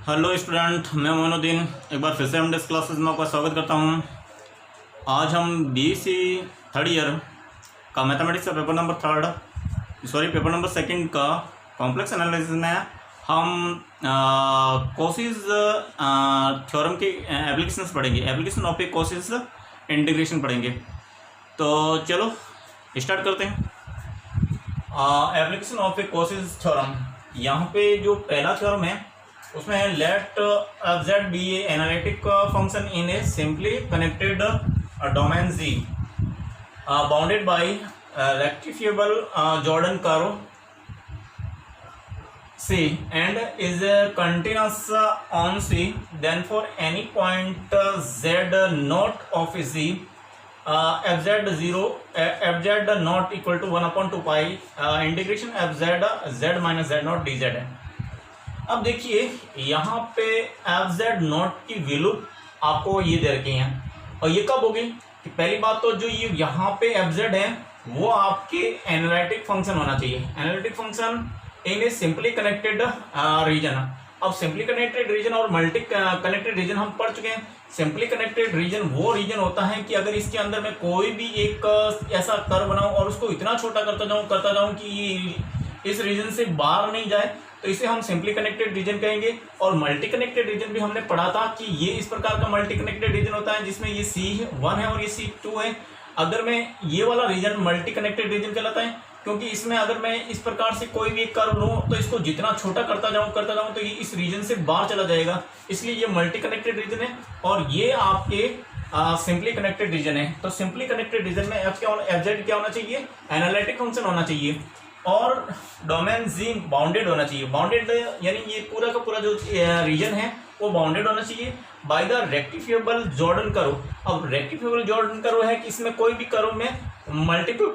Hello student, मैं मोइनुद्दीन एक बार फिर से एमडेस क्लासेस में आपका स्वागत करता हूं। आज हम बीएससी थर्ड ईयर का मैथमेटिक्स का पेपर नंबर सेकंड का कॉम्प्लेक्स एनालिसिस में हम कोसिस थ्योरम की एप्लीकेशंस पढ़ेंगे। एप्लीकेशन ऑफ ए कोसिस इंटीग्रेशन पढ़ेंगे। तो चलो स्टार्ट करते हैं। एप्लीकेशन ऑफ ए कोसिस थ्योरम, यहाँ पे जो पहला थ्योरम है उसमें है let f z be a analytic function in a simply connected domain G bounded by rectifiable Jordan curve C and is continuous on C, then for any point Z not of Z fz not equal to 1/2 pi integration z minus z naught dz है। अब देखिए यहाँ पे F z not की value आपको ये दे रखी है, और ये कब होगी कि पहली बात तो जो ये यहाँ पे एफ जेड है वो आपके एनालिटिक फंक्शन होना चाहिए। Analytic function in a simply connected region. अब सिंपली कनेक्टेड रीजन और मल्टी कनेक्टेड रीजन हम पढ़ चुके हैं। सिंपली कनेक्टेड रीजन वो रीजन होता है कि अगर इसके अंदर मैं कोई भी एक ऐसा कर्व बनाऊं और उसको इतना छोटा करता जाऊं कि ये इस रीजन से बाहर नहीं जाए, तो इसे हम सिंपली कनेक्टेड रीजन कहेंगे। और मल्टी कनेक्टेड रीजन भी हमने पढ़ा था कि ये इस प्रकार का मल्टी कनेक्टेड रीजन होता है जिसमें ये C1 है और ये C2 है। अगर मैं ये वाला रीजन मल्टी कनेक्टेड रीजन कहलाता है, क्योंकि इसमें अगर मैं इस प्रकार से कोई भी एक कर्व लूं तो इसको जितना छोटा करता जाऊं तो ये इस रीजन से बाहर चला जाएगा, इसलिए ये मल्टी कनेक्टेड रीजन है। और ये आपके सिंपली कनेक्टेड रीजन है। तो सिंपली कनेक्टेड रीजन में एफ जेड क्या होना चाहिए, एनालिटिक फंक्शन होना चाहिए, और डोमेन जी बाउंडेड होना चाहिए। बाउंडेड यानी ये पूरा का पूरा जो रीजन है वो बाउंडेड होना चाहिए बाय द रेक्टिफिएबल जॉर्डन कर्व। अब रेक्टिफिएबल जॉर्डन कर्व है कि इसमें कोई भी कर्व में मल्टीपल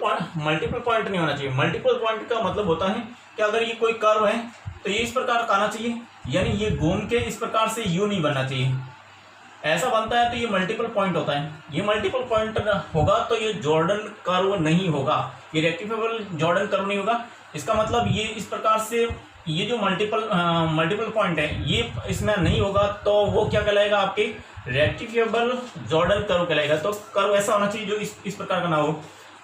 पॉइंट नहीं होना चाहिए। मल्टीपल पॉइंट का मतलब होता है कि अगर ये कोई कर्व है तो ये इस प्रकार का आना चाहिए, यानी ये घूम के इस प्रकार से यू नहीं बनना चाहिए। ऐसा बनता है तो ये मल्टीपल पॉइंट होता है। ये मल्टीपल पॉइंट होगा तो ये जॉर्डन कर्व नहीं होगा, ये रेक्टिफिएबल जॉर्डन कर्व नहीं होगा। इसका मतलब ये इस प्रकार से ये जो मल्टीपल पॉइंट है ये इसमें नहीं होगा, तो वो क्या कहलाएगा, आपके रेक्टिफिएबल जॉर्डन कर्व कहलाएगा। तो कर्व ऐसा होना चाहिए जो इस प्रकार का ना हो।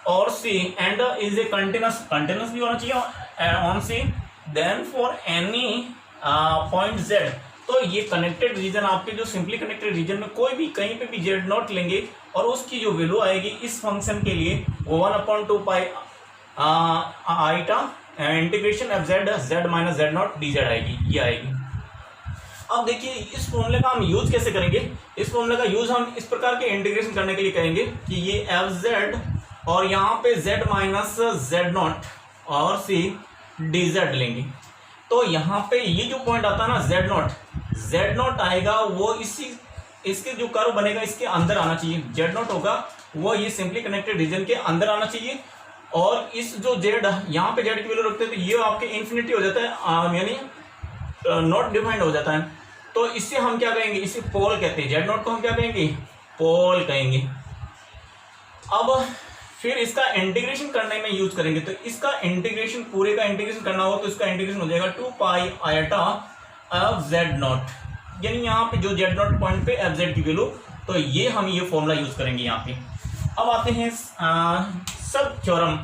और C and is a continuous भी होना चाहिए on C, then for any point z. तो ये कनेक्टेड रीजन आपके जो सिंपली कनेक्टेड रीजन में कोई भी कहीं पे भी जेड नॉट लेंगे और उसकी जो वैल्यू आएगी इस फंक्शन के लिए वो 1/2 pi iota integration f z minus z not d z आएगी, ये आएगी। अब देखिए इस फॉर्मूले का हम यूज कैसे करेंगे। इस फॉर्मूले का यूज हम इस प्रकार के इंटीग्रेशन करने के लिए करेंगे कि ये एफ जेड और यहाँ पे जेड माइनस जेड नॉट और सी डी जेड लेंगे। तो यहाँ पे ये जो पॉइंट आता है ना जेड नॉट आएगा वो इसके जो कर्व बनेगा इसके अंदर आना चाहिए। जेड नॉट होगा वो ये सिंपली कनेक्टेड रीजन के अंदर आना चाहिए। और इस जो जेड यहाँ पे जेड की वैल्यू रखते हैं तो ये आपके इन्फिनिटी हो जाता है, यानी नॉट डिफाइंड हो जाता है। तो इससे हम क्या कहेंगे, इसे पोल कहते हैं। जेड नॉट को हम क्या कहेंगे, पोल कहेंगे। अब फिर इसका इंटीग्रेशन करने में यूज करेंगे। तो इसका इंटीग्रेशन पूरे का इंटीग्रेशन करना हो तो इसका इंटीग्रेशन हो जाएगा 2 pi iota F z not, यानी यहाँ पे जो जेड नॉट पॉइंट पे एफ जेड की वैल्यू, तो ये हम ये फॉर्मूला यूज करेंगे यहाँ पे। अब आते हैं sub theorem.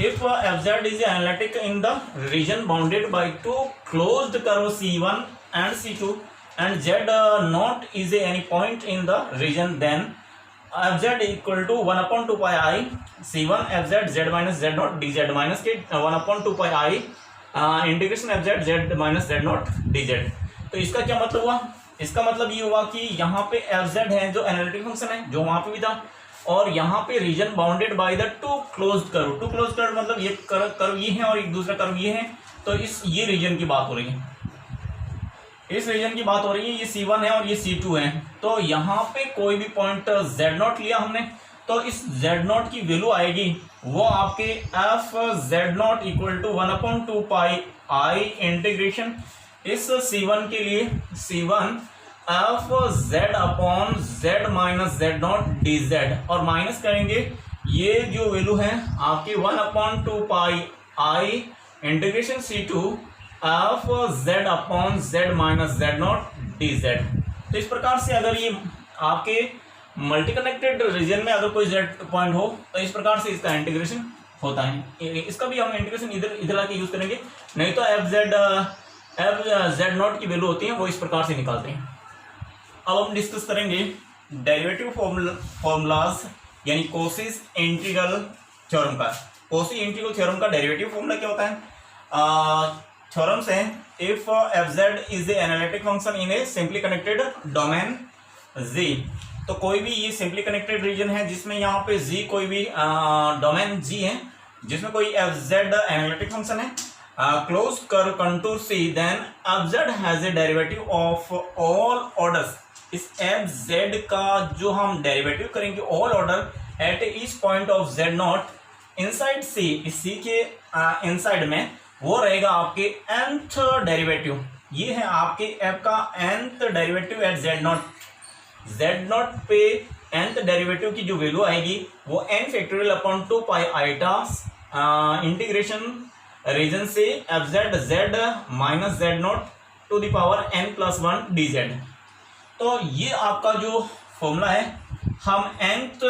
If f z is analytic in the region bounded by two closed curve C1 and C2 and z not is any point in the region, then f z equal to 1/2 pi i C1 f z z minus z not d z minus के 1/2 pi i integration f z z minus z not d z. तो इसका क्या मतलब हुआ, इसका मतलब ये हुआ कि यहाँ पे एफ जेड है जो एनालिटिक फंक्शन है जो वहां पे भी था, और यहाँ पे reason bounded by the two closed curve मतलब ये कर्व ये है और एक दूसरा कर्व ये है। तो ये रीजन की बात हो रही है, इस रीजन की बात हो रही है। ये C1 है और ये C2 है। तो यहाँ पे कोई भी पॉइंट जेड नॉट लिया हमने, तो इस जेड नॉट की वैल्यू आएगी वो आपके f z not equal to 1/2 pi i integration इस C1 के लिए C1 f z upon z minus z not d z, और माइनस करेंगे ये जो वैल्यू है आपकी 1/2 pi i integration C2 f z upon z minus z not d z. तो इस प्रकार से अगर ये आपके मल्टी कनेक्टेड रीजन में अगर कोई जेड पॉइंट हो तो इस प्रकार से इसका इंटीग्रेशन होता है। इसका भी हम इंटीग्रेशन इधर आके यूज करेंगे, नहीं तो एफ जेड नॉट की वैल्यू होती है वो इस प्रकार से निकालते हैं। अब हम डिस्कस करेंगे डेरिवेटिव फॉर्मूलाज यानी कोसीस इंटीग्रल थ्योरम का। कोसी इंटीग्रल थ्योरम का डेरिवेटिव फॉर्मूला क्या होता है? थ्योरम से if f z is a analytic function in a simply connected domain G, तो कोई भी ये सिंपली कनेक्टेड रीजन है जिसमें यहाँ पे जी कोई भी डोमेन जी है जिसमें कोई एफ जेड एनालिटिक फंक्शन है, closed curve contour C, then f z has a derivative of all orders. इस एफ जेड का जो हम डेरिवेटिव करेंगे all order at each point of z not inside C, इस सी के inside में वो रहेगा आपके nth डेरिवेटिव। ये है आपके एफ का nth derivative at z not पे nth डेरिवेटिव की जो वैल्यू आएगी वो n factorial upon 2 pi iota integration region से f z minus z not to the power n+1 d z. तो ये आपका जो फॉर्मूला है, हम nth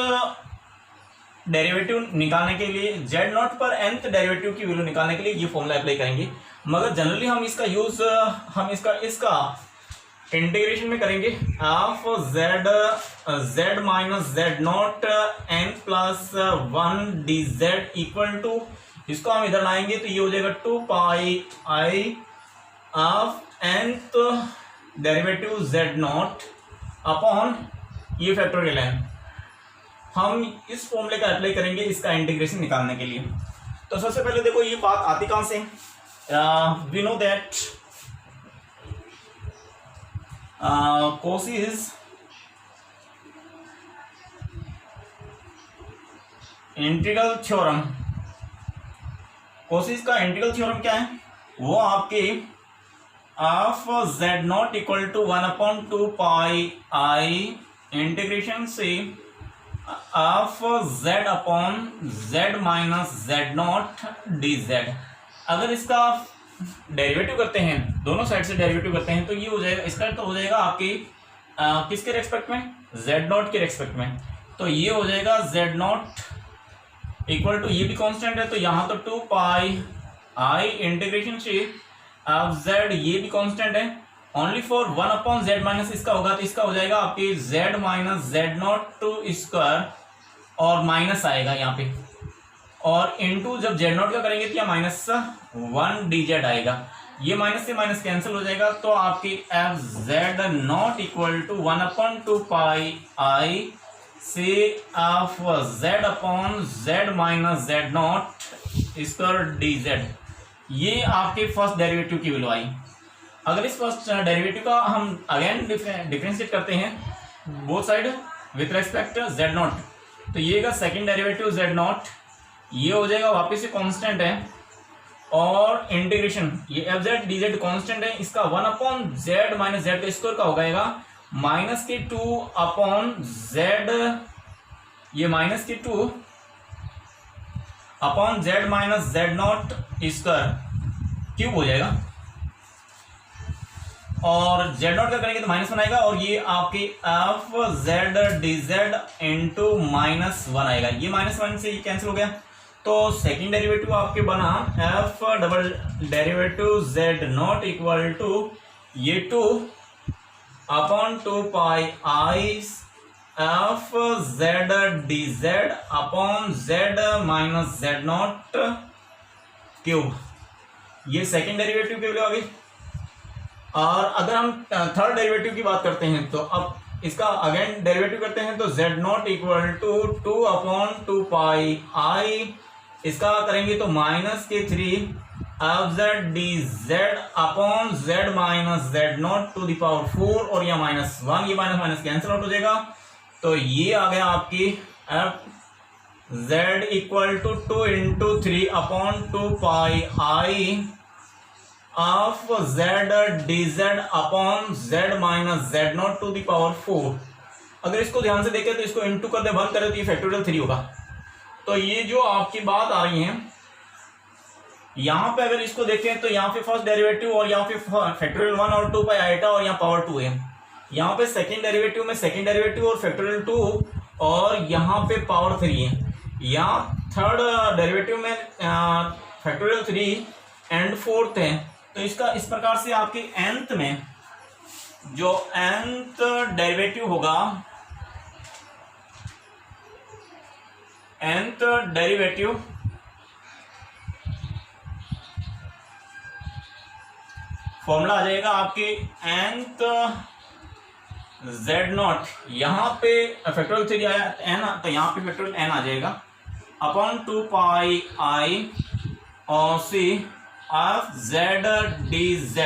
डेरिवेटिव निकालने के लिए जेड नॉट पर nth डेरिवेटिव की वैल्यू निकालने के लिए ये फॉर्मूला अप्लाई करेंगे, मगर जनरली हम इसका यूज हम इसका इंटीग्रेशन में करेंगे। Of z minus z not n+1 d z equal to, इसको हम इधर लाएंगे तो ये हो जाएगा 2 pi i of nth derivative z not upon ये फैक्टोरियल n। हम इस फॉर्मूले का अप्लाई करेंगे इसका इंटीग्रेशन निकालने के लिए। तो सबसे पहले देखो ये बात आती कहां से, we know that Cauchy's integral theorem, Cauchy's का इंटीग्रल थ्योरम क्या है? वो आपके of z not equal to 1/2 pi i integration से of z upon z minus z not d z. अगर इसका डेरिवेटिव करते हैं, दोनों साइड से डेरिवेटिव करते हैं, तो ये हो जाएगा, इसका तो हो जाएगा आपकी किसके रेस्पेक्ट में? जेड नॉट के रेस्पेक्ट में। तो ये हो जाएगा जेड नॉट इक्वल टू, ये भी कांस्टेंट है तो यहाँ तो 2 पाई आई इंटीग्रेशन से ऑफ जेड, ये भी कांस्टेंट है, ओनली फॉर 1/z माइनस इसका होगा तो इसका हो जाएगा आपकी z minus z not to square और माइनस आएगा यहाँ पे, और इनटू जब जेड नॉट का करेंगे तो यहाँ -1 डी जेड आएगा। ये माइनस से माइनस कैंसिल हो जाएगा तो आपकी f z not equal to 1/2 pi i से of z upon z minus z not square d z. ये आपके फर्स्ट डेरिवेटिव की वैल्यू आई। अगर इस फर्स्ट डेरिवेटिव का हम अगेन डिफरेंशिएट करते हैं both side with respect Z not, तो ये का सेकंड डेरिवेटिव जेड नॉट, ये हो जाएगा वापस से कांस्टेंट है, और इंटीग्रेशन ये F z d Z constant है, इसका 1/z माइनस जेड का स्क्वायर का हो जाएगा -2/z, ये -2 upon z minus z not square cube हो जाएगा, और जेड नॉट का करेंगे तो -1 आएगा, और ये आपकी f z d Z into -1 आएगा। ये -1 से कैंसिल हो गया, तो सेकंड डेरिवेटिव आपके बना f double derivative z not equal to ये 2/2 pi i f z d z upon z minus z not cube. ये सेकंड डेरिवेटिव की वैल्यू आ गई। और अगर हम थर्ड डेरिवेटिव की बात करते हैं तो अब इसका अगेन डेरिवेटिव करते हैं तो z not equal to 2/2 pi i, इसका करेंगे तो -3 f z d z upon z minus z not to the power 4, और यह -1, ये माइनस कैंसिल आउट हो जाएगा, तो ये आ गया आपकी f z equal to 2 × 3/2 pi i of z d z upon z minus z not to the power 4। अगर इसको ध्यान से देखें तो इसको इंटू कर दे, बंद करें तो ये फैक्टोरियल 3 होगा। तो ये जो आपकी बात आ रही है, यहाँ पे अगर इसको देखें तो यहाँ पे फर्स्ट डेरिवेटिव और यहाँ पे फैक्टोरियल 1 और 2 पाई आईटा और यहाँ पावर 2 है। यहाँ पे सेकंड डेरिवेटिव में सेकंड डेरिवेटिव और फैक्टोरियल 2 और यहाँ पे पावर 3 है। यहाँ थर्ड डेरिवेटिव में फैक्टोरियल 3 एंड फोर्थ है। तो इसका इस प्रकार से आपके nth में जो nth डेरिवेटिव होगा, nth डेरिवेटिव फॉर्मूला आ जाएगा आपके nth z नॉट, यहाँ पे फैक्टोरियल 3 आया n, तो यहाँ पे फैक्टोरियल n आ जाएगा अपॉन 2 पाई i और c ऑफ z dz।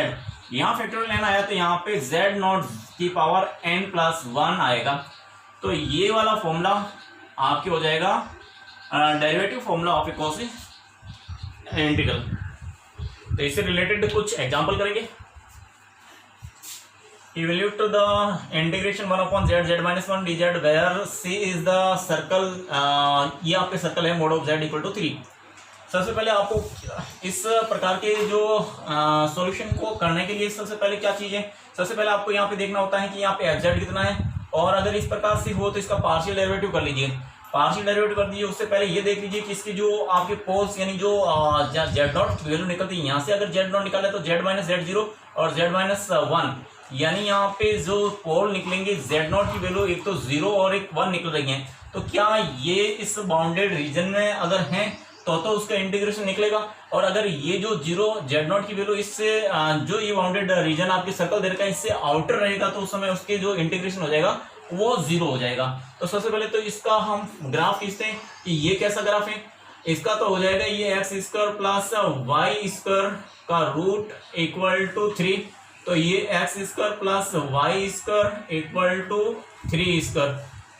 यहाँ फैक्टोरियल n आया तो यहाँ पे z नॉट की पावर n+1 आएगा। तो ये वाला फॉर्मूला आपके हो जाएगा derivative formula of a Cauchy integral. तो इससे रिलेटेड कुछ एग्जांपल करेंगे। Evaluate the integration 1/z(z-1) dz where c is the circle. ये आपके सर्कल है मोड ऑफ z = 3। सबसे पहले आपको इस प्रकार के जो सॉल्यूशन को करने के लिए सबसे पहले क्या चीज है, सबसे पहले आपको यहाँ पे देखना होता है कि यहाँ पे fz कितना है, और अगर इस प्रकार से हो तो इसका पार्शियल डेरिवेटिव कर लीजिए। पार्शियल डेरिवेटिव कर दीजिए, उससे पहले ये देख लीजिए कि इसकी जो आपके पोल्स यानी जो z डॉट वैल्यू निकलती है, यहाँ से अगर z डॉट निकाले तो z - z0 और z - 1, यानी यहाँ पे जो पोल निकलेंगे z नॉट की वैल्यू एक तो 0 और एक 1 निकल रही है। तो क्या ये इस बाउंडेड रीजन में अगर हैं तो उसका इंटीग्रेशन निकलेगा, और अगर ये जो 0 z नॉट की वैल्यू इससे जो ये बाउंडेड रीजन आपके सर्कल दे रखा है इससे आउटर रहेगा तो उस समय उसके जो इंटीग्रेशन हो जाएगा वो 0 हो जाएगा। तो सबसे पहले तो इसका हम ग्राफ खींचते हैं कि ये कैसा ग्राफ है। इसका तो हो जाएगा ये x² प्लस y² का रूट इक्वल टू 3, तो ये x² plus y² equal to 3²।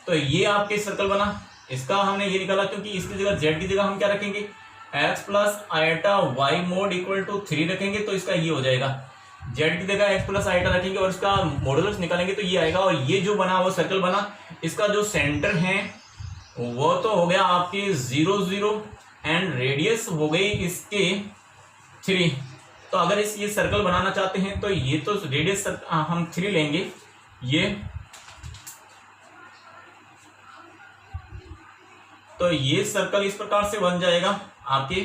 तो ये आपके सर्कल बना। इसका हमने ये निकाला क्योंकि इसकी जगह z की जगह हम क्या रखेंगे, x plus iota y mod equal to 3 रखेंगे, तो इसका ये हो जाएगा। z की जगह x प्लस आईटा रखेंगे और इसका मॉडुलस निकालेंगे तो ये आएगा। और ये जो बना वो सर्कल बना, इसका जो सेंटर है वो तो हो गया आपकी 0 0 एंड रेडियस हो गई इसके 3। तो अगर ये सर्कल बनाना चाहते हैं तो ये तो रेडियस हम 3 लेंगे ये, तो ये सर्कल इस प्रकार से बन जाएगा आपकी।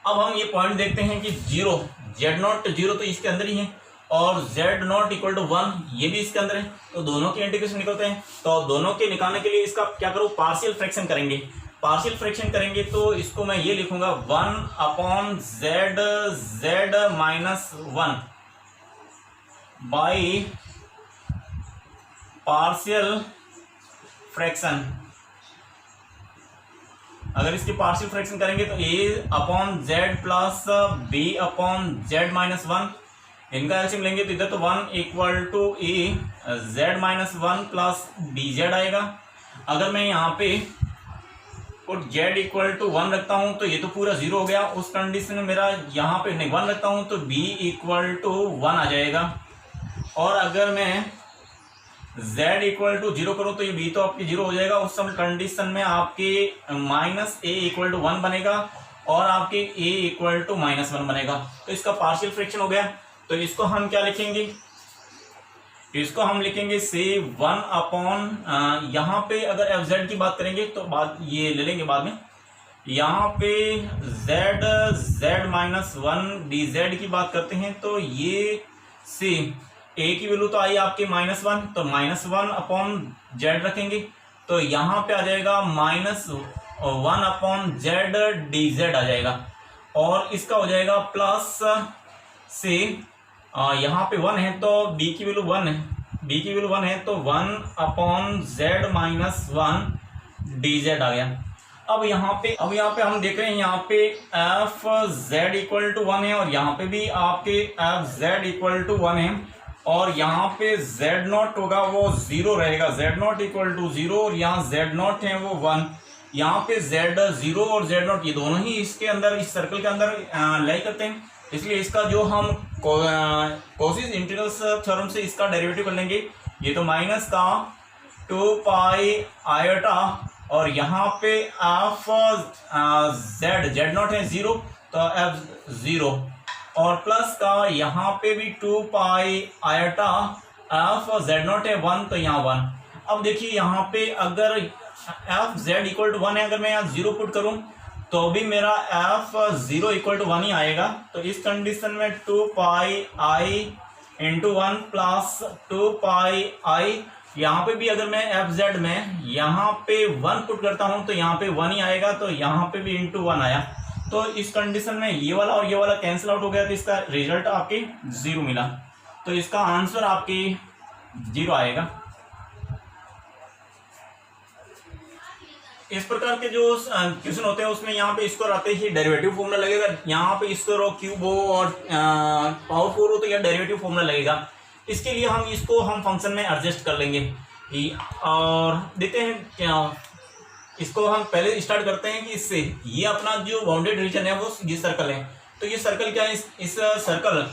अब हम ये पॉइंट देखते हैं कि 0 z0 0 तो इसके अंदर ही है और z0 = 1 ये भी इसके अंदर है, तो दोनों के इंटीग्रेशन निकलते हैं। तो दोनों के निकालने के लिए इसका क्या करूं, पार्शियल फ्रैक्शन करेंगे। पार्शियल फ्रैक्शन करेंगे तो इसको मैं ये लिखूंगा 1/z-1 बाई पार्शियल फ्रैक्शन। अगर इसकी पार्शियल फ्रैक्शन करेंगे तो a/z प्लस b/z-1, इनका एलसीएम लेंगे तो इधर तो 1 equal to a(z-1) plus dz आएगा। अगर मैं यहाँ पे पुट z इक्वल टू 1 रखता हूँ तो ये तो पूरा 0 हो गया। उस कंडीशन में मेरा यहाँ पे 1 रखता हूँ तो b इक्वल टू 1 आ जाएगा। और अगर मैं z इक्वल टू 0 करूँ तो ये b तो आपकी 0 हो जाएगा। उस समय कंडीशन में आपके -a इक्वल टू 1 बनेगा और आपके a इक्वल टू -1 बनेगा। तो इसका पार्शियल फ्रैक्शन हो गया। तो इसको हम क्या लिखेंगे, इसको हम लिखेंगे से 1 यहाँ पे अगर fz की बात करेंगे तो बात ये ले लेंगे बाद में। यहाँ पे z-1 dz की बात करते हैं तो ये से a की वैल्यू तो आई आपके -1, तो -1/z रखेंगे तो यहाँ पे आ जाएगा -1/z dz आ जाएगा। और इसका हो जाएगा प्लस से यहाँ पे 1 है तो b की वैल्यू 1 है, b की वैल्यू 1 है तो 1/z-1 dz आ गया। अब यहाँ पे हम देख रहे हैं यहाँ पे fz इक्वल टू 1 है और यहाँ पे भी आपके fz इक्वल टू 1 है और यहाँ पे z0 होगा वो 0 रहेगा, z0 इक्वल टू 0 और यहाँ z0 है वो 1। यहाँ पे z0 और z0 ये दोनों ही इसके अंदर इस सर्कल के अंदर लाई करते हैं, इसलिए इसका जो हम कॉसिस इंटीग्रल्स थ्योरम से इसका डेरिवेटिव कर लेंगे। ये तो माइनस का 2 पाई आयोटा और यहाँ पे एफ जेड नॉट है 0 तो एफ 0 और प्लस का यहाँ पे भी 2 पाई आयोटा एफ जेड नॉट है 1 तो यहाँ 1। अब देखिए यहाँ पे अगर एफ जेड इक्वल टू 1 है, अगर मैं यहाँ 0 पुट करूँ तो भी मेरा एफ 0 इक्वल टू 1 ही आएगा। तो इस कंडीशन में 2 पाई आई इंटू 1 प्लस 2 पाई आई, यहाँ पे भी अगर मैं एफ जेड में यहाँ पे 1 पुट करता हूँ तो यहाँ पे 1 ही आएगा, तो यहाँ पे भी इंटू 1 आया। तो इस कंडीशन में ये वाला और ये वाला कैंसिल आउट हो गया, तो इसका रिजल्ट आपके 0 मिला। तो इसका आंसर आपकी 0 आएगा। इस प्रकार के जो क्वेश्चन होते हैं उसमें यहाँ पे स्क्वायर आते ही डेरिवेटिव फॉर्मूला लगेगा। यहाँ पे स्क्वायर हो, क्यूब हो और पावर 4 हो तो यह डेरिवेटिव फॉर्मूला लगेगा। इसके लिए हम फंक्शन में एडजस्ट कर लेंगे और देखते हैं। इसको हम पहले स्टार्ट करते हैं कि इससे ये अपना जो बाउंडेड रीजन है वो ये सर्कल है। तो ये सर्कल क्या है, इस सर्कल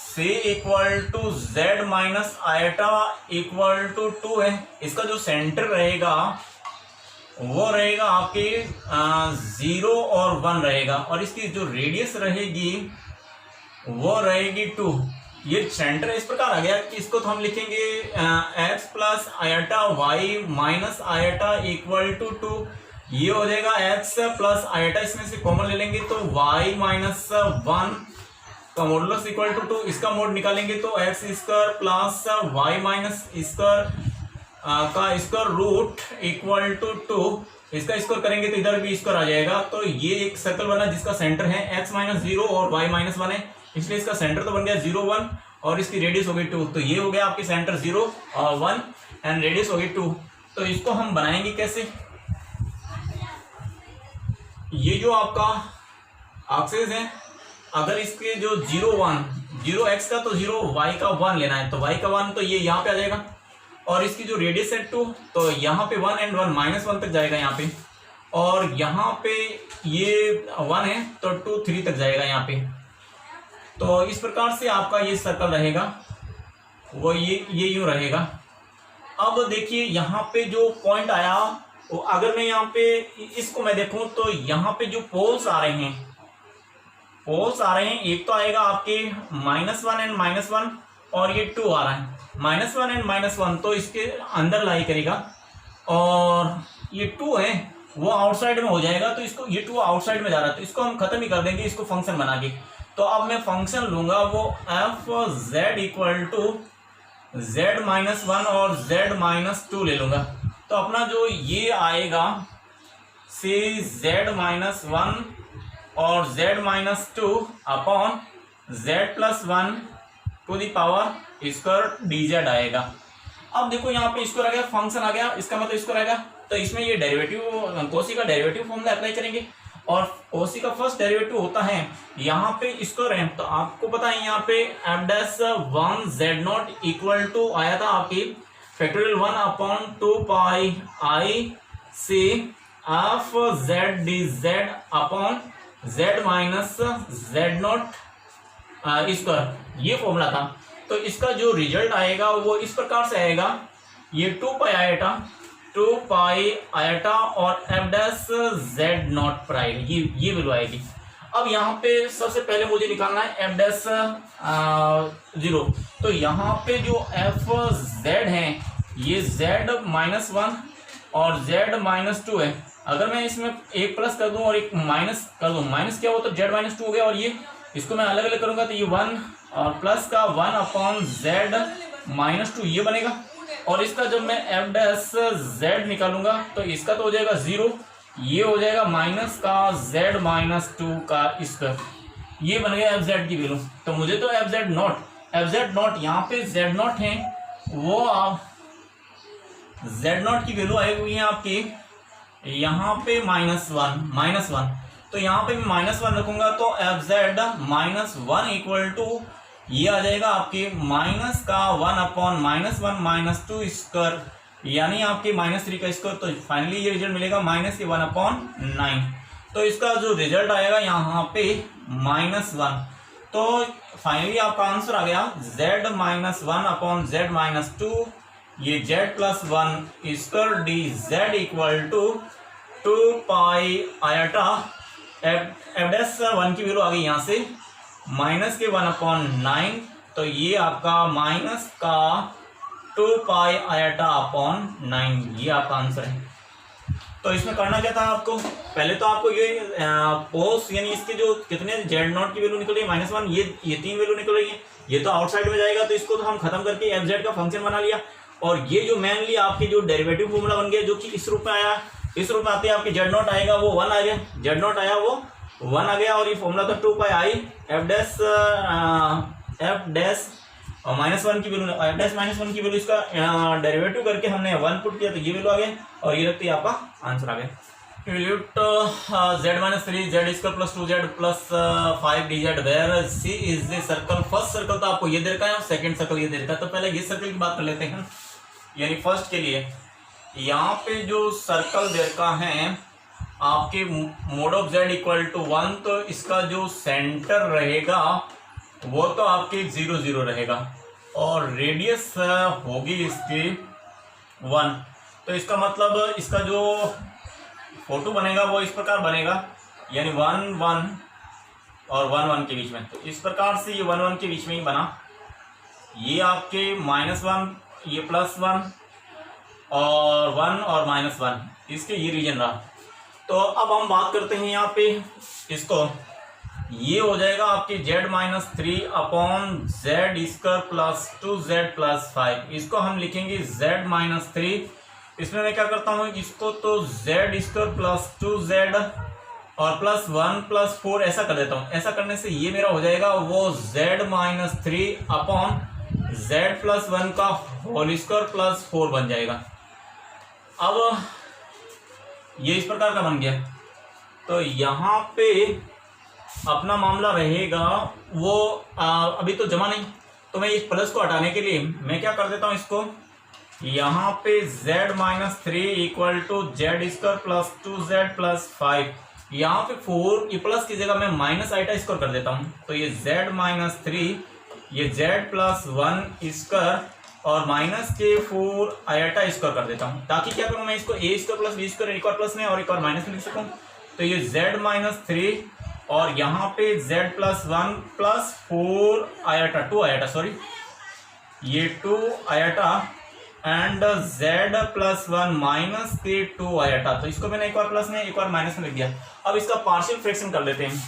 से equal to z minus iota equal to 2 है। इसका जो सेंटर रहेगा वो रहेगा आपके 0 और 1 रहेगा और इसकी जो रेडियस रहेगी वो रहेगी 2। ये सेंटर इस प्रकार आ गया कि इसको तो हम लिखेंगे x plus iota y minus iota equal to 2। ये हो जाएगा x प्लस आयटा, इसमें से कॉमन ले लेंगे तो y माइनस 1 का मॉडुलस इक्वल टू 2। इसका मोड निकालेंगे तो x square plus y minus square का स्क्वायर रूट इक्वल टू 2। इसका स्क्वायर करेंगे तो इधर भी स्क्वायर आ जाएगा। तो ये एक सर्कल बना जिसका सेंटर है x माइनस 0 और y माइनस 1 है, इसलिए इसका सेंटर तो बन गया 0 1 और इसकी रेडियस हो गई 2। तो ये हो गया आपके सेंटर 0 और 1 एंड रेडियस हो गई 2। तो इसको हम बनाएंगे कैसे, ये जो आपका एक्सिस है अगर इसके जो 0 1 0 x का तो 0 y का 1 लेना है, तो y का 1 तो ये यहाँ पे आ जाएगा और इसकी जो रेडियस है 2 तो यहाँ पे 1 एंड 1 माइनस 1 तक जाएगा यहाँ पे, और यहाँ पे ये 1 है तो 2 3 तक जाएगा यहाँ पे। तो इस प्रकार से आपका ये सर्कल रहेगा, वो ये यूं रहेगा। अब देखिए यहाँ पे जो पॉइंट आया वो अगर मैं यहाँ पे इसको मैं देखूं तो यहाँ पे जो पोल्स आ रहे हैं एक तो आएगा आपके -1 एंड -1 और ये 2 आ रहा है -1 एंड -1, तो इसके अंदर लाई करेगा और ये 2 है वो आउटसाइड में हो जाएगा। तो इसको ये 2 आउटसाइड में जा रहा है तो इसको हम खत्म ही कर देंगे इसको फंक्शन बना के। तो अब मैं फंक्शन लूंगा वो f z equal to z minus 1 और जेड माइनस 2 ले लूंगा। तो अपना जो ये आएगा से जेड माइनस 1 और z minus 2 upon z plus 1 to the power square dz आएगा। अब देखो यहाँ पे स्क्वायर आ गया, फंक्शन आ गया, इसका मतलब स्क्वायर आएगा। तो इसमें ये डेरिवेटिव कोसी का डेरिवेटिव फॉर्मूला अप्लाई करेंगे और कोसी का फर्स्ट डेरिवेटिव होता है यहाँ पे स्क्वायर है। तो आपको पता है यहाँ पे f'1 z0 इक्वल टू आया था आपकी फैक्टोरियल 1 अपॉन 2 पाई आई से f z d z upon z minus z not square, ये फॉर्मूला था। तो इसका जो रिजल्ट आएगा वो इस प्रकार से आएगा, ये 2 पाई आयटा और एफ डैश जेड नॉट पर आएगी, ये वैल्यू आएगी। अब यहाँ पे सबसे पहले मुझे निकालना है एफ डैश 0। तो यहाँ पे जो एफ जेड है ये जेड माइनस 1 और जेड माइनस 2 है। अगर मैं इसमें एक प्लस कर दूं और एक माइनस कर दूं, माइनस क्या हो तो जेड माइनस 2 हो गया, और ये इसको मैं अलग अलग करूंगा तो ये 1 और प्लस का 1 अपॉन जेड माइनस 2 ये बनेगा। और इसका जब मैं एफ डैश जेड निकालूंगा तो इसका तो हो जाएगा 0, ये हो जाएगा माइनस का जेड माइनस 2 का स्क्वायर, ये बन गया एफ जेड की वैल्यू। तो मुझे तो एफ जेड नॉट यहाँ पे जेड नॉट है वो आप जेड नॉट की वैल्यू आई हुई है आपकी यहाँ पे -1। तो यहाँ पे मैं -1 रखूंगा तो एफ जेड -1 इक्वल टू ये आ जाएगा आपके माइनस का 1 अपॉन -1 माइनस 2 स्क्वायर, यानी आपके -3 का स्क्वायर। तो फाइनली ये रिजल्ट मिलेगा -1 अपॉन 9। तो इसका जो रिजल्ट आएगा यहाँ पे -1। तो फाइनली आपका आंसर आ गया z -1 अपॉन z -2 ये z plus 1 square d z equal to 2 pi iota f dash 1 की वैल्यू आ गई यहाँ से माइनस के 1/9, तो ये आपका माइनस का 2 पाई आयटा अपॉन 9, ये आपका आंसर है। तो इसमें करना क्या था आपको, पहले तो आपको ये पोस्ट यानी इसके जो कितने जेड नॉट की वैल्यू निकल रही है -1, ये 3 वैल्यू निकल रही है, ये तो आउटसाइड में जाएगा, तो इसको तो हम खत्म करके एफ जेड का फंक्शन बना लिया। और ये जो मेनली आपके जो डेरिवेटिव फॉर्मूला बन गया जो कि इस रूप में आया, इस रूप में आते आपके जेड नॉट आएगा वो 1 आ गया, जेड नॉट आया वो 1 आ गया, और ये फॉर्मूला था 2 पाई आई एफ डैश -1 की वैल्यू, एफ डैश -1 की वैल्यू इसका डेरिवेटिव करके हमने 1 पुट किया तो ये वैल्यू आ गया, और ये रखते आपका आंसर आ गया। Evaluate z-3 z square plus 2z plus 5 dz where c is the circle. First circle तो आपको ये दे रखा है और सेकंड सर्कल ये दे रखा है, तो पहले ये सर्कल की बात कर लेते हैं। यानी फर्स्ट के लिए यहाँ पे जो सर्कल दे रखा है आपके mod of z equal to 1, तो इसका जो सेंटर रहेगा वो तो आपके 0 0 रहेगा, और रेडियस होगी इसकी 1, तो इसका मतलब इसका जो फोटो बनेगा वो इस प्रकार बनेगा, यानी 1 1 और 1 1 के बीच में, तो इस प्रकार से ये 1 1 के बीच में ही बना, ये आपके -1 ये +1 और 1 और -1 इसके ये रीजन रहा। तो अब हम बात करते हैं यहाँ पे इसको, ये हो जाएगा आपकी z-3 upon z square plus 2z plus 5, इसको हम लिखेंगे z-3, इसमें मैं क्या करता हूँ इसको तो z स्क्वायर प्लस 2z और प्लस 1 प्लस 4 ऐसा कर देता हूँ। ऐसा करने से ये मेरा हो जाएगा वो z-3 अपॉन z प्लस 1 का होल स्क्वायर प्लस 4 बन जाएगा। अब ये इस प्रकार का बन गया, तो यहाँ पे अपना मामला रहेगा वो अभी तो जमा नहीं, तो मैं इस प्लस को हटाने के लिए मैं क्या कर देता हूँ इसको, यहाँ पे z-3 equal to z square plus 2z plus 5, यहाँ पे 4 ये प्लस की जगह मैं माइनस आइटा स्क्वायर कर देता हूँ, तो ये z-3 ये z प्लस 1 स्क्वायर और माइनस के 4 आइटा स्क्वायर कर देता हूँ, ताकि क्या करूँ मैं इसको a square plus b square एक और प्लस में और एक और माइनस में लिख सकूँ। तो ये z-3 और यहाँ पे z plus 1 plus 4 iota 2 iota sorry ये 2 iota and z plus 1 minus के 2 आइटा, तो इसको मैंने एक बार प्लस में एक बार माइनस में लिख दिया। अब इसका पार्शियल फ्रैक्शन कर लेते हैं,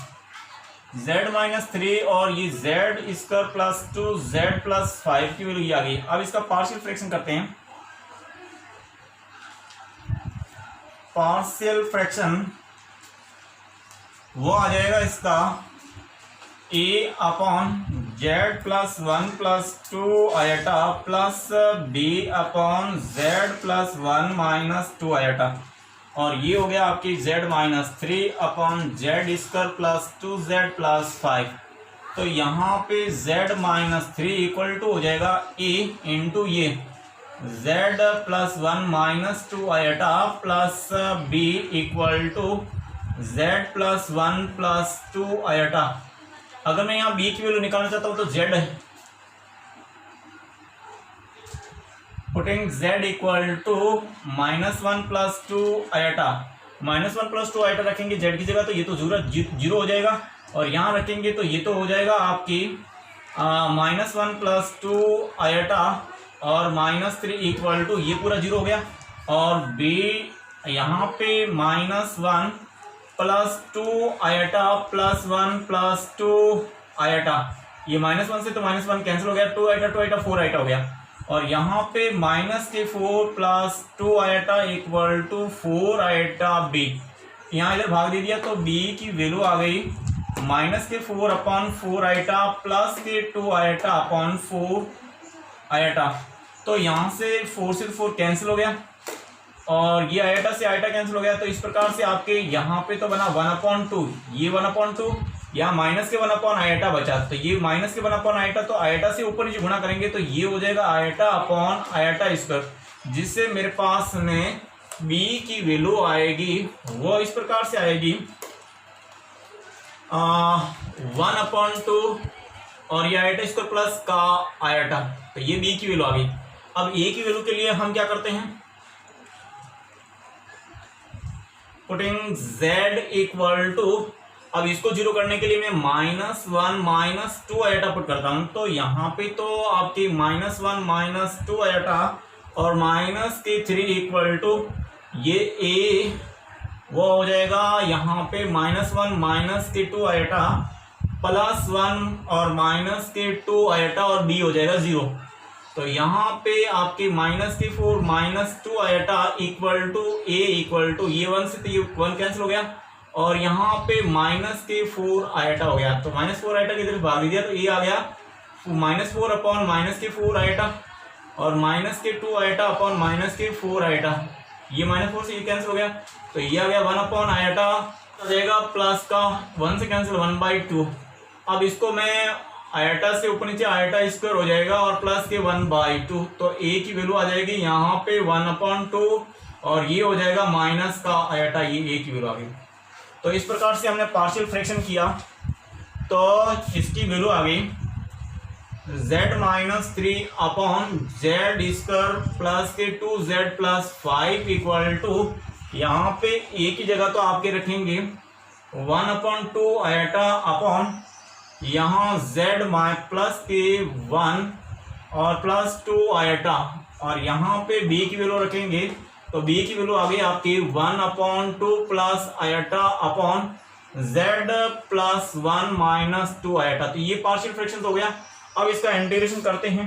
z-3 और ये z square plus 2z plus 5 की वैल्यू आ गई। अब इसका पार्शियल फ्रैक्शन करते हैं, पार्शियल फ्रैक्शन वो आ जाएगा इसका a upon z plus 1 plus 2 iota plus b upon z plus 1 minus 2 iota, और ये हो गया आपकी z-3 upon z square plus 2z plus 5। तो यहाँ पे z-3 इक्वल टू हो जाएगा a इंटू ये z plus 1 minus 2 iota plus b equal to z plus 1 plus 2 iota. अगर मैं यहाँ b की वैल्यू निकालना चाहता हूँ तो z है, putting z equal to -1 plus 2 iota, -1 plus 2 iota रखेंगे z की जगह तो ये तो जीरो हो जाएगा, और यहाँ रखेंगे तो ये तो हो जाएगा आपकी -1 प्लस 2 आइटा और -3 इक्वल टू ये पूरा जीरो हो गया, और b यहाँ पे -1 plus 2 iota plus 1 plus 2 iota, ये -1 से तो -1 कैंसिल हो गया, 2 आइटा 4 आइटा हो गया, और यहाँ पे माइनस के 4 plus 2 iota equal to 4 iota b, यहाँ इधर भाग दे दिया तो b की वैल्यू आ गई माइनस के 4 अपॉन 4 आइटा प्लस के 2 आइटा अपॉन 4 आइटा। तो यहाँ से 4 से 4 कैंसिल हो गया, और ये आइटा से आइटा कैंसिल हो गया, तो इस प्रकार से आपके यहाँ पे तो बना 1/2, ये 1/2, यहाँ माइनस के 1 आइटा बचा, तो ये माइनस के 1 आइटा, तो आइटा से ऊपर नीचे गुणा करेंगे तो ये हो जाएगा आइटा अपॉन आइटा स्क्वायर, जिससे मेरे पास में b की वैल्यू आएगी वो इस प्रकार से आएगी 1/2 और ये आइटा स्क्वायर प्लस का आइटा, तो ये b की वैल्यू आ गई। अब ए की वैल्यू के लिए हम क्या करते हैं, पुटिंग z इक्वल टू, अब इसको जीरो करने के लिए मैं -1 -2 आयोटा पुट करता हूं, तो यहाँ पे तो आपकी -1 -2 आयोटा और -3 इक्वल टू ये a वो हो जाएगा यहाँ पे -1 -2 आयोटा +1 और -2 आयोटा और b हो जाएगा 0। तो यहाँ पे आपके -4 -2 iota equal to a equal to ये 1 से तो ये 1 कैंसिल हो गया और यहाँ पे -4 आयोटा हो गया। तो -4 आयोटा की तरफ भाग दिया तो a आ गया -4 अपॉन -4 आयोटा और -2 आयोटा अपॉन -4 आयोटा, ये -4 से ये कैंसिल हो गया तो ये आ गया 1 अपॉन आयोटा आ जाएगा प्लस का 1 से कैंसिल 1/2। अब इसको मैं आयोटा से ऊपर नीचे आयोटा स्क्वायर हो जाएगा और प्लस के 1/2, तो a की वैल्यू आ जाएगी यहाँ पे 1/2 और ये हो जाएगा माइनस का आयोटा, ये a की वैल्यू आ गई। तो इस प्रकार से हमने पार्शियल फ्रैक्शन किया तो इसकी वैल्यू आ गई z-3 upon z square plus के 2z + 5 इक्वल टू, यहाँ पे a की जगह तो आपके रखेंगे 1/2 आयोटा अपॉन यहाँ z प्लस के 1 और +2 आयोटा और यहाँ पे b की वैल्यू रखेंगे तो b की वैल्यू आ गई आपकी 1/2 plus iota upon z + 1 - 2 iota. तो ये पार्शियल फ्रैक्शन हो गया। अब इसका इंटीग्रेशन करते हैं,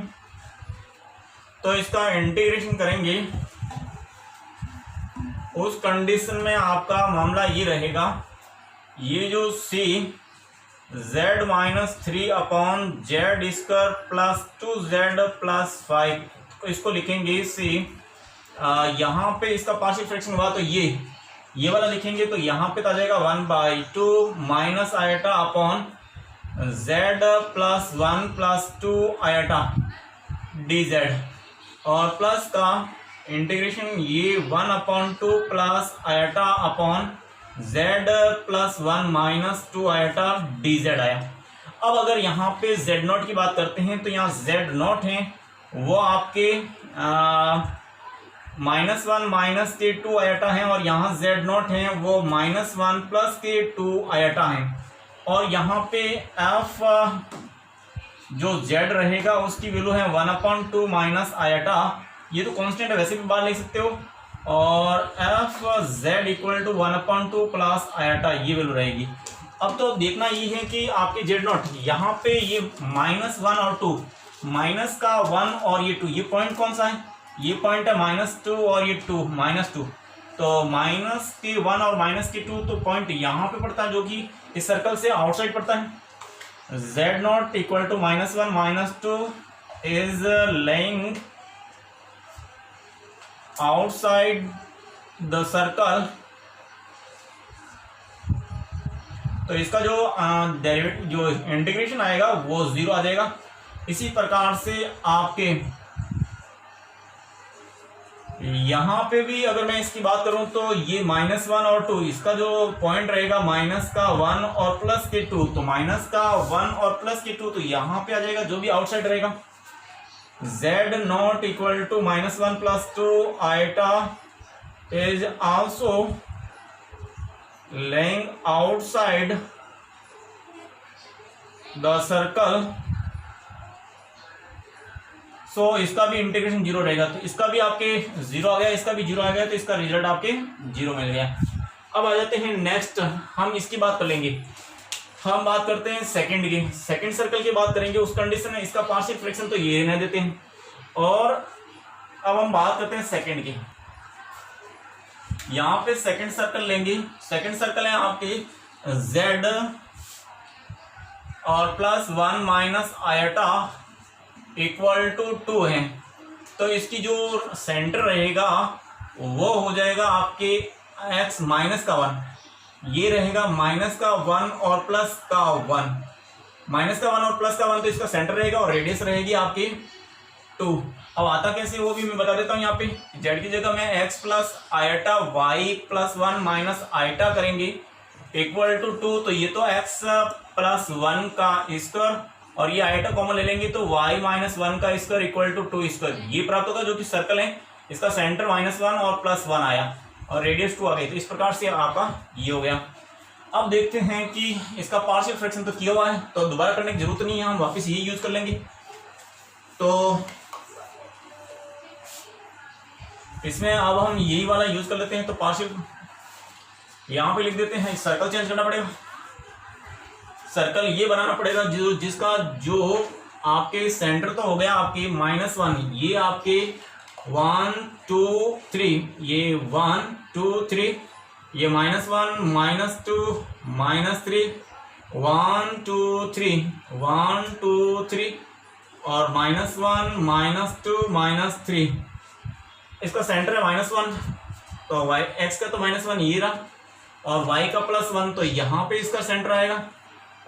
तो इसका इंटीग्रेशन करेंगे उस कंडीशन में आपका मामला ये रहेगा, ये जो c z-3 upon z square plus 2z + 5, तो इसको लिखेंगे c, यहाँ पे इसका पार्शियल फ्रैक्शन हुआ तो ये वाला लिखेंगे तो यहाँ पे आ जाएगा 1/2 minus iota upon z + 1 + 2 iota dz और प्लस का इंटीग्रेशन ये 1/2 plus iota upon z + 1 - 2 iota dz आया। अब अगर यहाँ पे z0 की बात करते हैं तो यहाँ z0 है वो आपके -1 - 2 आयोटा है और यहाँ z0 है वो -1 + 2 आयोटा है और यहाँ पे f जो z रहेगा उसकी वैल्यू है 1/2 माइनस आयोटा, ये तो कांस्टेंट है वैसे भी बाहर ले सकते हो, और f z equal to 1/2 plus iota ये वैल्यू रहेगी। अब तो देखना ये है कि आपके z0 यहाँ पे ये -1 और 2, माइनस का 1 और ये 2, ये पॉइंट कौन सा है, ये पॉइंट है -2 और ये 2 -2, तो -1 और -2 तो पॉइंट यहाँ पे पड़ता है जो कि इस सर्कल से आउटसाइड पड़ता है। z0 equal to -1 - 2 is lying outside the circle, तो इसका जो डेरिवेटिव जो इंटीग्रेशन आएगा वो 0 आ जाएगा। इसी प्रकार से आपके यहाँ पे भी अगर मैं इसकी बात करूं तो ये -1 और 2, इसका जो पॉइंट रहेगा -1 और +2, तो -1 और +2 तो यहाँ पे आ जाएगा जो भी आउटसाइड रहेगा। z0 equal to -1 + 2 iota is also lying outside the circle, so इसका भी इंटीग्रेशन 0 रहेगा, तो इसका भी आपके 0 आ गया, इसका भी 0 आ गया, तो इसका रिजल्ट आपके 0 मिल गया। अब आ जाते हैं नेक्स्ट, हम इसकी बात कर लेंगे, हम बात करते हैं सेकंड की, सेकंड सर्कल की बात करेंगे। उस कंडीशन में इसका पार्शियल फ्रैक्शन तो ये रहने देते हैं, और अब हम बात करते हैं सेकंड की। यहाँ पे सेकंड सर्कल लेंगे, सेकंड सर्कल है आपके z और +1 माइनस आयोटा इक्वल टू 2 है, तो इसकी जो सेंटर रहेगा वो हो जाएगा आपके x -1, ये रहेगा -1 और +1, -1 और +1 तो इसका सेंटर रहेगा और रेडियस रहेगी आपकी 2। अब आता कैसे वो भी मैं बता देता हूँ। यहाँ पे z की जगह में x + iota y + 1 minus iota करेंगे इक्वल टू 2, तो ये तो x + 1 का स्क्वायर और ये आयटा कॉमन ले लेंगे तो y माइनस वन का स्क्वायर इक्वल टू 2 स्क्वायर ये प्राप्त होगा, जो कि सर्कल है इसका सेंटर -1 और +1 आया और रेडियस 2 आ गई। तो इस प्रकार से आपका ये हो गया। अब देखते हैं कि इसका पार्शियल फ्रैक्शन तो किया हुआ है तो दोबारा करने की जरूरत नहीं है, हम वापस यही यूज कर लेंगे। तो इसमें अब हम यही वाला यूज कर लेते हैं। तो पार्शियल यहाँ पे लिख देते हैं, सर्कल चेंज करना पड़ेगा, सर्कल ये बनाना पड़ेगा जो जिसका जो आपके सेंटर तो हो गया आपके -1, ये आपके 1 2 3, ये 1 2 3, ये -1 -2 -3 1 2 3 1 2 3 और -1 -2 -3, इसका सेंटर है -1 तो y x का तो -1 ये रहा और y का +1 तो यहाँ पे इसका सेंटर आएगा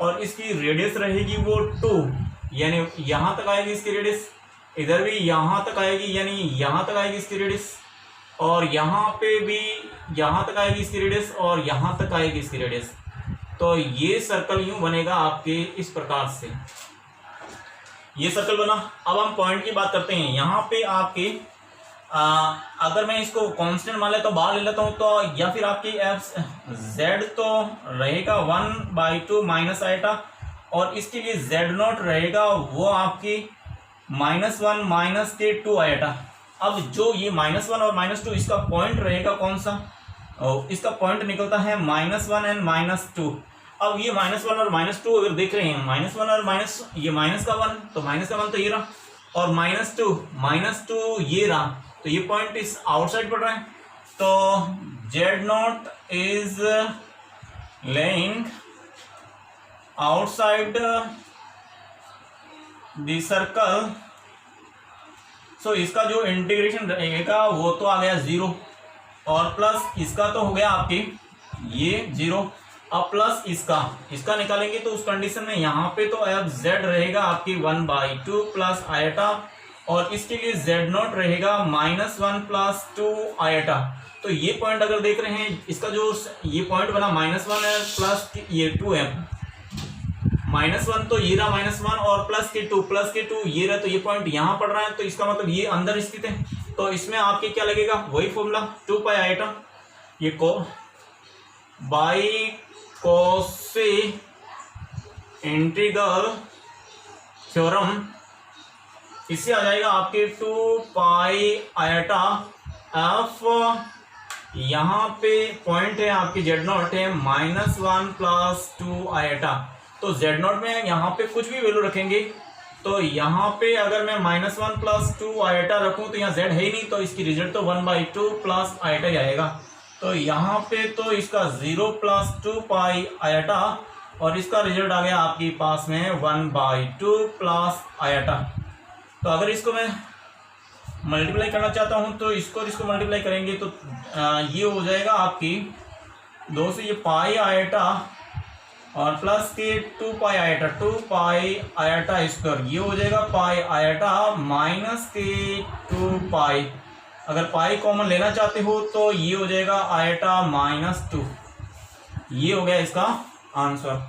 और इसकी रेडियस रहेगी वो 2, यानी यहाँ तक आएगी इसकी रेडियस, इधर भी यहाँ तक आएगी यानी यहाँ तक आएगी इसकी रेडियस और यहाँ पे भी यहाँ तक आएगी इसकी रेडियस और यहाँ तक आएगी इसकी रेडियस। तो ये सर्कल यूं बनेगा आपके इस प्रकार से, ये सर्कल बना। अब हम पॉइंट की बात करते हैं। यहाँ पे आपके अगर मैं इसको कांस्टेंट मान लेता हूँ, बाहर ले लेता हूँ, तो या फिर आपकी एफ जेड तो रहेगा 1/2 माइनस आइटा और इसके लिए जेड नॉट रहेगा वो आपकी -1 -2 आइटा। अब जो ये -1 और -2 इसका पॉइंट रहेगा कौन सा, इसका पॉइंट निकलता है -1 एंड -2। अब ये -1 और -2 अगर देख रहे हैं, -1 और ये माइनस का 1 तो -1 तो ये रहा और -2 ये रहा, तो ये पॉइंट इस आउटसाइड पड़ रहा है। तो z not is lying outside the circle, so इसका जो इंटीग्रेशन रहेगा वो तो आ गया 0 और प्लस इसका तो हो गया आपके ये 0, अब प्लस इसका निकालेंगे तो उस कंडीशन में यहाँ पे तो अब z रहेगा आपकी 1/2 प्लस आयटा और इसके लिए z नॉट रहेगा -1 + 2 आयटा। तो ये पॉइंट अगर देख रहे हैं, इसका जो ये पॉइंट बना -1 है प्लस ये 2 है, -1 तो ये रहा -1 और प्लस के 2 ये रहा, तो ये पॉइंट यहाँ पड़ रहा है, तो इसका मतलब ये अंदर स्थित है। तो इसमें आपके क्या लगेगा, वही फॉर्मूला 2 पाई आइटा ये को बाई कोसे इंटीग्रल थ्योरम, इससे आ जाएगा आपके 2 पाई आयटा एफ, यहाँ पे पॉइंट है आपकी जेड नॉट है -1 + 2 आयटा। तो जेड नॉट में यहाँ पे कुछ भी वैल्यू रखेंगे तो यहाँ पे अगर मैं -1 + 2 आयटा रखूँ तो यहाँ जेड है ही नहीं, तो इसकी रिजल्ट तो 1/2 प्लस आयटा ही आएगा। तो यहाँ पे तो इसका 0 + 2 पाई आयटा और इसका रिजल्ट आ गया आपके पास में 1/2 प्लस आयटा। तो अगर इसको मैं मल्टीप्लाई करना चाहता हूँ तो इसको मल्टीप्लाई करेंगे तो ये हो जाएगा आपकी 2 से ये पाई आयटा और प्लस के 2 pi eta, 2 pi eta square, ये हो जाएगा पाई आयटा माइनस के 2 पाई। अगर पाई कॉमन लेना चाहते हो तो ये हो जाएगा आयटा -2, ये हो गया इसका आंसर।